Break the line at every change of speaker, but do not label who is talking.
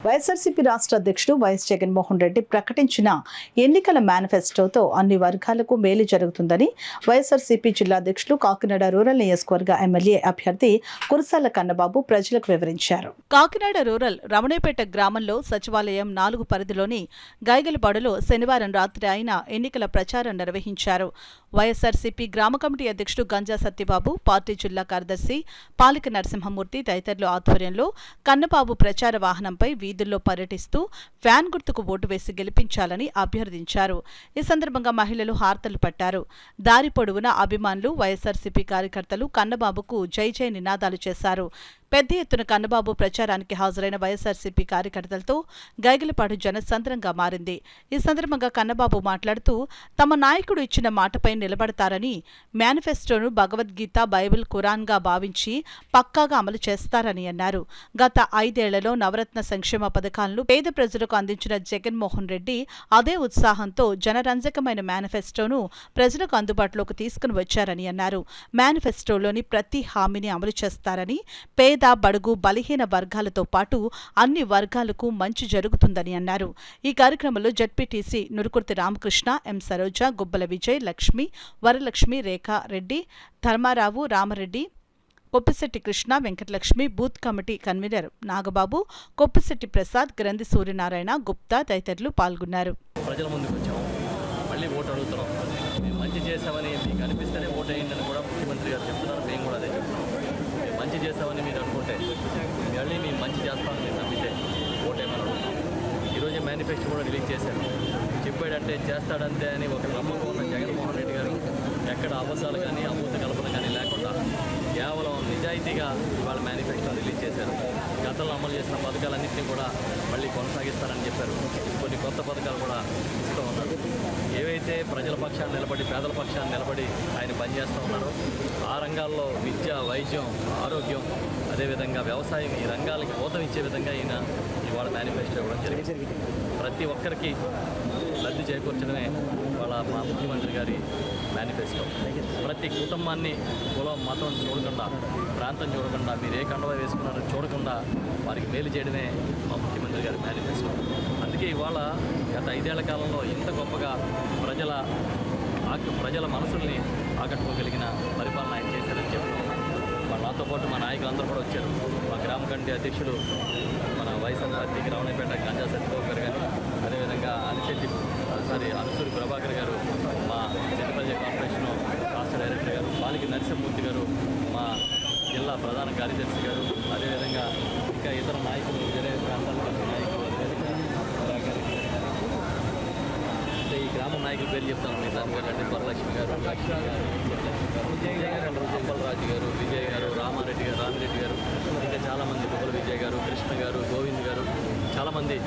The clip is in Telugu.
వైఎస్ఆర్సీపీ రాష్ట్ర అధ్యక్షుడు వైఎస్ జగన్మోహన్ రెడ్డి ప్రకటించిన ఎన్నికల మేనిఫెస్టోతో అన్ని వర్గాలకు మేలు జరుగుతుందని వైఎస్ఆర్సీపీ జిల్లా అధ్యక్షులు కాకినాడ రూరల్ నియోజకవర్గ ఎమ్మెల్యే అభ్యర్థి కురసాల కన్నబాబు ప్రజలకు వివరించారు. కాకినాడ రూరల్ రమణేపేట గ్రామంలో సచివాలయం 4 పరిధిలోని గైగలపాడులో శనివారం రాత్రి ఆయన ఎన్నికల ప్రచారం నిర్వహించారు. వైఎస్ఆర్సీపీ గ్రామ కమిటీ అధ్యక్షుడు గంజా సత్యబాబు, పార్టీ జిల్లా కార్యదర్శి పాలిక నరసింహమూర్తి తదితరుల ఆధ్వర్యంలో కన్నబాబు ప్రచార వాహనంపై వీధుల్లో పర్యటిస్తూ ఫ్యాన్ గుర్తుకు ఓటు వేసి గెలిపించాలని అభ్యర్థించారు. ఈ సందర్భంగా మహిళలు హారతలు పట్టారు. దారి పొడవునా అభిమానులు, వైఎస్ఆర్సీపీ కార్యకర్తలు కన్నబాబుకు జై జై నినాదాలు చేశారు. పెద్ద ఎత్తున కన్నబాబు ప్రచారానికి హాజరైన వైఎస్ఆర్సీపీ కార్యకర్తలతో గైగలపాడు జనసంద్రంగా మారింది. ఈ సందర్భంగా కన్నబాబు మాట్లాడుతూ తమ నాయకుడు ఇచ్చిన మాటపై నిలబడతారని, మేనిఫెస్టోను భగవద్గీత, బైబిల్, ఖురాన్గా భావించి పక్కాగా అమలు చేస్తారని అన్నారు. గత 5 ఏళ్లలో నవరత్న సంక్షేమ పథకాలను పేద ప్రజలకు అందించిన జగన్మోహన్ రెడ్డి అదే ఉత్సాహంతో జనరంజకమైన మేనిఫెస్టోను ప్రజలకు అందుబాటులోకి తీసుకుని వచ్చారని అన్నారు. మేనిఫెస్టోలోని ప్రతి హామీని అమలు చేస్తారని, పేద, బడుగు, బలహీన వర్గాలతో పాటు అన్ని వర్గాలకు మంచి జరుగుతుందని అన్నారు. ఈ కార్యక్రమంలో ZPTC Nurukurthi Ramakrishna, M Saroja, Gubbala Vijay, Lakshmi, Varalakshmi, Rekha Reddy, Dharmarao, Ramareddy, Koppisetti Krishna, Venkatalakshmi, booth committee convener Nagababu, Koppisetti Prasad, Granthi Suryanarayana, Gupta తదితరులు పాల్గొన్నారు.
ప్రజల ముందుకు వచ్చాము, మళ్ళీ ఓటు అడుగుతున్నాం. మేము మంచి చేసామని మీకు అనిపిస్తేనే ఓటు అయ్యిందని కూడా ముఖ్యమంత్రి గారు చెప్తున్నారు. మేము కూడా అదే చెప్తున్నాం. మేము మంచి చేసామని మీరు అనుకుంటే, మళ్ళీ మేము మంచి చేస్తామని మీరు నమ్మితే ఓటు ఏమని అడుగుతున్నాం. ఈరోజే మేనిఫెస్టో కూడా రిలీజ్ చేశారు. చెప్పాడంటే చేస్తాడంతే అని ఒక నమ్మకం ఉన్న జగన్మోహన్ రెడ్డి గారు ఎక్కడ అబద్ధాలు కానీ, అబద్ధ కల్పన కానీ లేకుండా కేవలం నిజాయితీగా వాళ్ళ మేనిఫెస్టో రిలీజ్ చేశారు. గతంలో అమలు చేసిన పథకాలన్నింటినీ కూడా మళ్ళీ కొనసాగిస్తారని చెప్పారు. కొన్ని కొత్త పథకాలు కూడా ఇస్తూ ఉన్నారు. ఏవైతే ప్రజల పక్షాన్ని నిలబడి, పేదల పక్షాన్ని నిలబడి ఆయన పనిచేస్తూ ఉన్నారో ఆ రంగాల్లో విద్య, వైద్యం, ఆరోగ్యం, అదేవిధంగా వ్యవసాయం, ఈ రంగాలకి ఊతం ఇచ్చే విధంగా ఈయన ఇవాళ మేనిఫెస్టో ఇవ్వడం జరిగింది. ప్రతి ఒక్కరికి లబ్ధి చేకూర్చడమే వాళ్ళ మా ముఖ్యమంత్రి గారి మేనిఫెస్టో. ప్రతి కుటుంబాన్ని కులం, మతం చూడకుండా, ప్రాంతం చూడకుండా, మీరు ఏ కండవ వేసుకున్నారో చూడకుండా వారికి మేలు చేయడమే మా ముఖ్యమంత్రి గారి మేనిఫెస్టో. అందుకే ఇవాళ గత 5 ఏళ్ల కాలంలో ఇంత గొప్పగా ప్రజల మనసుల్ని ఆకట్టుకోగలిగిన పరిపాలన ఆయన చేశారని చెప్తున్నాం. నాతో పాటు మా నాయకులందరూ కూడా వచ్చారు. మా గ్రామ కమిటీ అధ్యక్షుడు మన వైఎస్ఆర్ పార్టీకి రమణేపేట గంజా సత్యబాబు గారు కానీ, అదేవిధంగా అనుసూరి ప్రభాకర్ గారు, మా చెన్నపల్లి కార్పొరేషన్ రాష్ట్ర డైరెక్టర్ గారు, పాలిక నరసింహమూర్తి గారు, మా జిల్లా ప్రధాన కార్యదర్శి గారు, అదేవిధంగా ఇంకా ఇతర నాయకులు, వేరే ప్రాంతాలకు వచ్చిన నాయకులు, అదేవిధంగా అంటే ఈ గ్రామ నాయకుల పేరు చెప్తాను. మీ దాని గారు అంటే వరలక్ష్మి గారు, లక్ష్మి గారు, అప్పలరాజు గారు, విజయ్ గారు, రామిరెడ్డి గారు, ఇంకా చాలామంది గుబ్బల విజయ్ గారు, కృష్ణ గారు, గోవింద్ గారు, చాలామంది